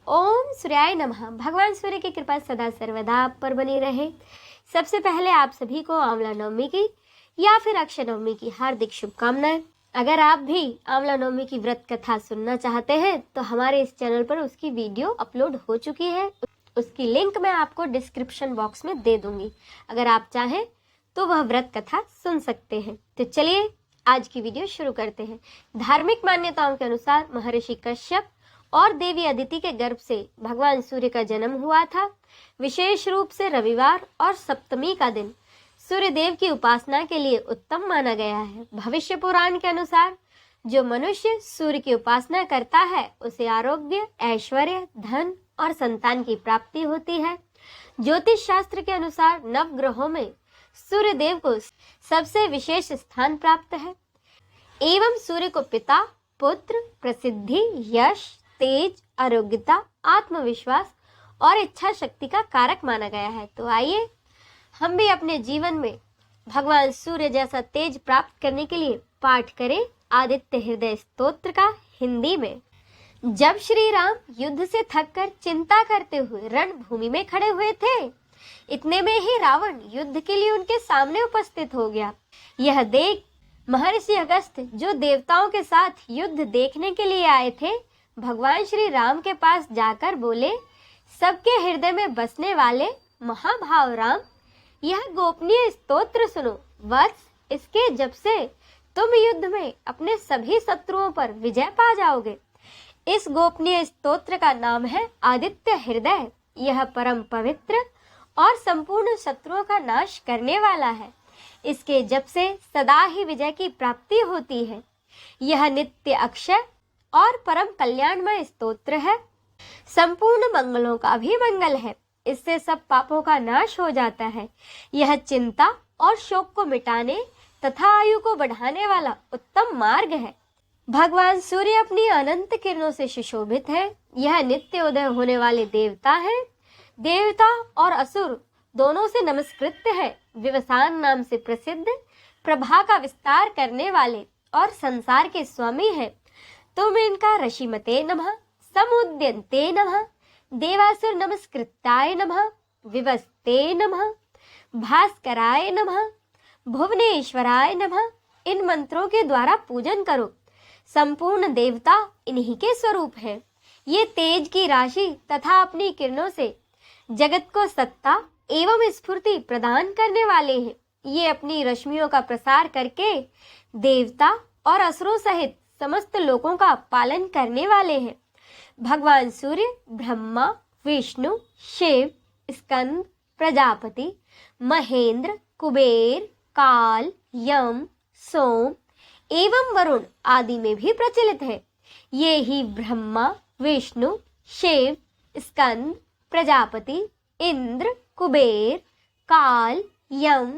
ओम सूर्याय नमः। भगवान सूर्य की कृपा सदा सर्वदा आप पर बनी रहे। सबसे पहले आप सभी को आंवला नवमी की या फिर अक्षय नवमी की हार्दिक शुभकामनाएं। अगर आप भी आंवला नवमी की व्रत कथा सुनना चाहते हैं तो हमारे इस चैनल पर उसकी वीडियो अपलोड हो चुकी है। उसकी लिंक मैं आपको डिस्क्रिप्शन बॉक्स में दे दूंगी। अगर आप चाहें तो वह व्रत कथा सुन सकते हैं। तो चलिए आज की वीडियो शुरू करते हैं। धार्मिक मान्यताओं के अनुसार महर्षि कश्यप और देवी अदिति के गर्भ से भगवान सूर्य का जन्म हुआ था। विशेष रूप से रविवार और सप्तमी का दिन सूर्य देव की उपासना के लिए उत्तम माना गया है। भविष्य पुराण के अनुसार जो मनुष्य सूर्य की उपासना करता है उसे आरोग्य, ऐश्वर्य, धन और संतान की प्राप्ति होती है। ज्योतिष शास्त्र के अनुसार नवग्रहों में सूर्य देव को सबसे विशेष स्थान प्राप्त है एवं सूर्य को पिता, पुत्र, प्रसिद्धि, यश, तेज, आरोग्यता, आत्मविश्वास और इच्छा शक्ति का कारक माना गया है। तो आइए हम भी अपने जीवन में भगवान सूर्य जैसा तेज प्राप्त करने के लिए पाठ करें आदित्य हृदय स्तोत्र का हिंदी में। जब श्री राम युद्ध से थककर चिंता करते हुए रणभूमि में खड़े हुए थे, इतने में ही रावण युद्ध के लिए उनके सामने उपस्थित हो गया। यह देख महर्षि अगस्त्य जो देवताओं के साथ युद्ध देखने के लिए आए थे, भगवान श्री राम के पास जाकर बोले, सबके हृदय में बसने वाले महाभाव राम, यह गोपनीय स्तोत्र सुनो। वत्स, इसके जप से तुम युद्ध में अपने सभी शत्रुओं पर विजय पा जाओगे। इस गोपनीय स्तोत्र का नाम है आदित्य हृदय। यह परम पवित्र और संपूर्ण शत्रुओं का नाश करने वाला है। इसके जप से सदा ही विजय की प्राप्ति होती है। यह नित्य अक्षय और परम कल्याणमय स्तोत्र है। संपूर्ण मंगलों का भी मंगल है। इससे सब पापों का नाश हो जाता है। यह चिंता और शोक को मिटाने तथा आयु को बढ़ाने वाला उत्तम मार्ग है। भगवान सूर्य अपनी अनंत किरणों से सुशोभित है। यह नित्य उदय होने वाले देवता हैं। देवता और असुर दोनों से नमस्कृत है। विवसान नाम से प्रसिद्ध, प्रभा का विस्तार करने वाले और संसार के स्वामी हैं। तुम इनका ऋषिमते नमः, समुद्यन्ते नमः, देवासुर नमस्कृताय नमः, विवस्ते नमः, भास्कराय नमः, भुवनेश्वराय नमः, इन मंत्रों के द्वारा पूजन करो। संपूर्ण देवता इन्हीं के स्वरूप हैं। ये तेज की राशि तथा अपनी किरणों से जगत को सत्ता एवं स्फूर्ति प्रदान करने वाले हैं। ये अपनी रश्मियों का प्रसार करके देवता और असुरों सहित समस्त लोगों का पालन करने वाले हैं। भगवान सूर्य ब्रह्मा, विष्णु, शिव, स्कंद, प्रजापति, महेंद्र, कुबेर, काल, यम, सोम एवं वरुण आदि में भी प्रचलित है। ये ही ब्रह्मा, विष्णु, शिव, स्कंद, प्रजापति, इंद्र, कुबेर, काल, यम,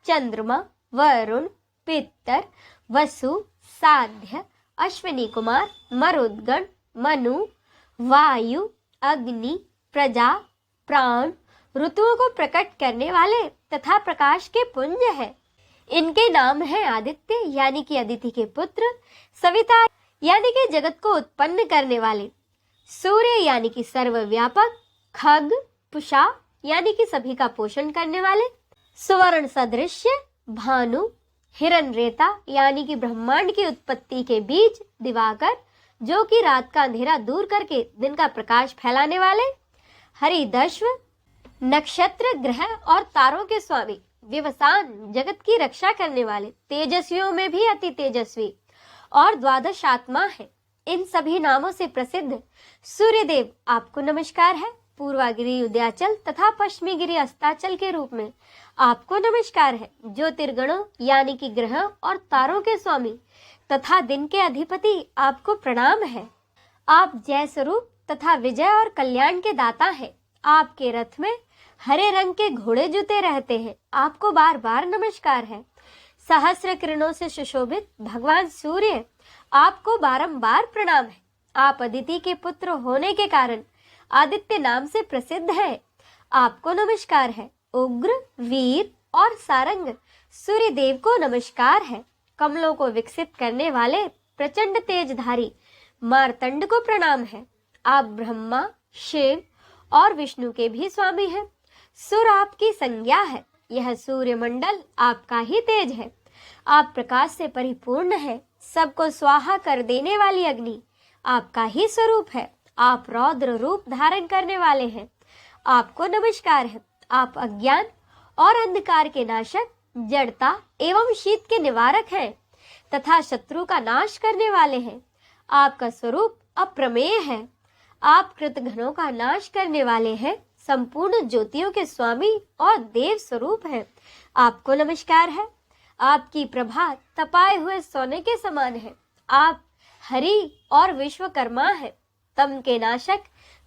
चंद्रमा, वरुण, पितर, वसु, साध्य, अश्विनी कुमार, मरुद्गण, मनु, वायु, अग्नि, प्रजा, प्राण, ऋतुओं को प्रकट करने वाले तथा प्रकाश के पुंज है। इनके नाम है आदित्य यानी कि अदिति के पुत्र, सविता यानी कि जगत को उत्पन्न करने वाले, सूर्य यानी कि सर्वव्यापक, खग, पुषा यानी कि सभी का पोषण करने वाले, सुवर्ण सदृश्य, भानु, हिरण्यरेता यानी कि ब्रह्मांड की उत्पत्ति के बीज, दिवाकर जो कि रात का अंधेरा दूर करके दिन का प्रकाश फैलाने वाले, हरिदश्व नक्षत्र, ग्रह और तारों के स्वामी, विवसान जगत की रक्षा करने वाले, तेजस्वियों में भी अति तेजस्वी और द्वादश आत्मा है। इन सभी नामों से प्रसिद्ध सूर्यदेव आपको नमस्कार है। पूर्वागिरी उदयाचल तथा पश्चिमी गिरी अस्ताचल के रूप में आपको नमस्कार है। ज्योतिर्गणों यानी कि ग्रह और तारों के स्वामी तथा दिन के अधिपति आपको प्रणाम है। आप जय स्वरूप तथा विजय और कल्याण के दाता हैं। आपके रथ में हरे रंग के घोड़े जुते रहते हैं। आपको बार बार नमस्कार है। सहस्र किरणों से सुशोभित भगवान सूर्य आपको बारंबार प्रणाम है। आप अदिति के पुत्र होने के कारण आदित्य नाम से प्रसिद्ध है। आपको नमस्कार है। उग्र, वीर और सारंग सूर्य देव को नमस्कार है। कमलों को विकसित करने वाले प्रचंड तेजधारी मार्तंड को प्रणाम है। आप ब्रह्मा, शिव और विष्णु के भी स्वामी हैं। सूर्य आपकी संज्ञा है। यह सूर्यमंडल आपका ही तेज है। आप प्रकाश से परिपूर्ण है। सबको स्वाहा कर देने वाली अग्नि आपका ही स्वरूप है। आप रौद्र रूप धारण करने वाले हैं। आपको नमस्कार है। आप अज्ञान और अंधकार के नाशक, जड़ता एवं शीत के निवारक हैं तथा शत्रु का नाश करने वाले हैं। आपका स्वरूप अप्रमेय है। आप कृतघ्नों का नाश करने वाले हैं। संपूर्ण ज्योतियों के स्वामी और देव स्वरूप हैं। आपको नमस्कार है। आपकी प्रभा तपाए हुए सोने के समान है। आप हरि और विश्वकर्मा है, तम के नाशक,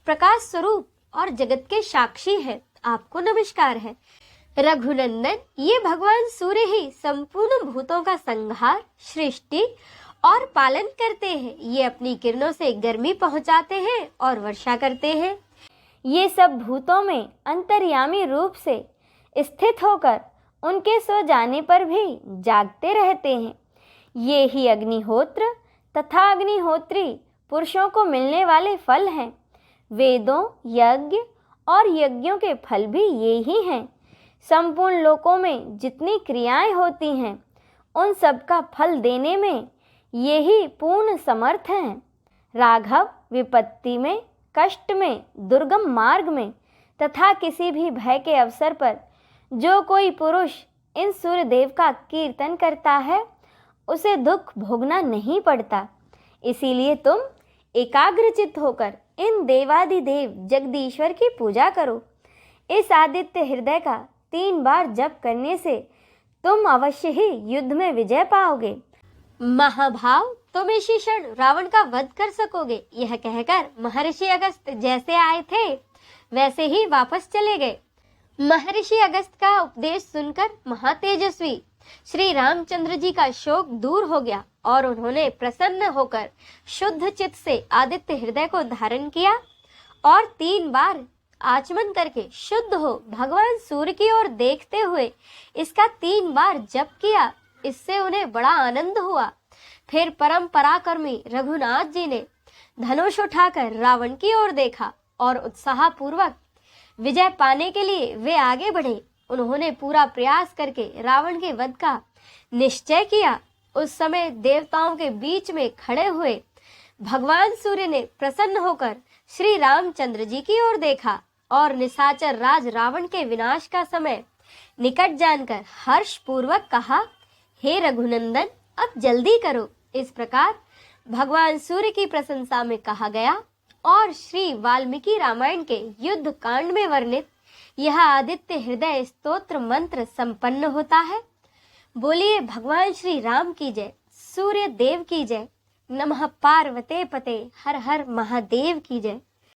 प्रकाश स्वरूप और जगत के साक्षी हैं। आपको नमस्कार है। रघुनंदन, ये भगवान सूर्य ही संपूर्ण भूतों का संहार, सृष्टि और पालन करते हैं। ये अपनी किरणों से गर्मी पहुंचाते हैं और वर्षा करते हैं। ये सब भूतों में अंतर्यामी रूप से स्थित होकर उनके सो जाने पर भी जागते रहते हैं। ये ही अग्निहोत्र तथा अग्निहोत्री पुरुषों को मिलने वाले फल हैं। वेदों, यज्ञ और यज्ञों के फल भी ये ही हैं। संपूर्ण लोकों में जितनी क्रियाएं होती हैं, उन सब का फल देने में ये ही पूर्ण समर्थ हैं। राघव, विपत्ति में, कष्ट में, दुर्गम मार्ग में तथा किसी भी भय के अवसर पर जो कोई पुरुष इन सूर्यदेव का कीर्तन करता है, उसे दुख भोगना नहीं पड़ता। इसीलिए तुम एकाग्रचित्त होकर इन देवादिदेव जगदीश्वर की पूजा करो। इस आदित्य हृदय का 3 बार जप करने से तुम अवश्य ही युद्ध में विजय पाओगे। महाभाव, तुम इसी क्षण रावण का वध कर सकोगे। यह कहकर महर्षि अगस्त जैसे आए थे वैसे ही वापस चले गए। महर्षि अगस्त का उपदेश सुनकर महातेजस्वी श्री रामचंद्र जी का शोक दूर हो गया और उन्होंने प्रसन्न होकर शुद्ध चित्त से आदित्य हृदय को धारण किया और 3 बार आचमन करके शुद्ध हो भगवान सूर्य की ओर देखते हुए इसका 3 बार जप किया। इससे उन्हें बड़ा आनंद हुआ। फिर परम पराक्रमी रघुनाथ जी ने धनुष उठाकर रावण की ओर देखा और उत्साह पूर्वक विजय पाने के लिए वे आगे बढ़े। उन्होंने पूरा प्रयास करके रावण के वध का निश्चय किया। उस समय देवताओं के बीच में खड़े हुए भगवान सूर्य ने प्रसन्न होकर श्री रामचंद्र जी की ओर देखा और निशाचर राज रावण के विनाश का समय निकट जानकर हर्ष पूर्वक कहा, हे रघुनंदन, अब जल्दी करो। इस प्रकार भगवान सूर्य की प्रशंसा में कहा गया और श्री वाल्मीकि रामायण के युद्ध कांड में वर्णित यह आदित्य हृदय स्तोत्र मंत्र संपन्न होता है। बोलिए भगवान श्री राम की जय, सूर्य देव की जय, नमः पार्वते पते, हर हर महादेव की जय।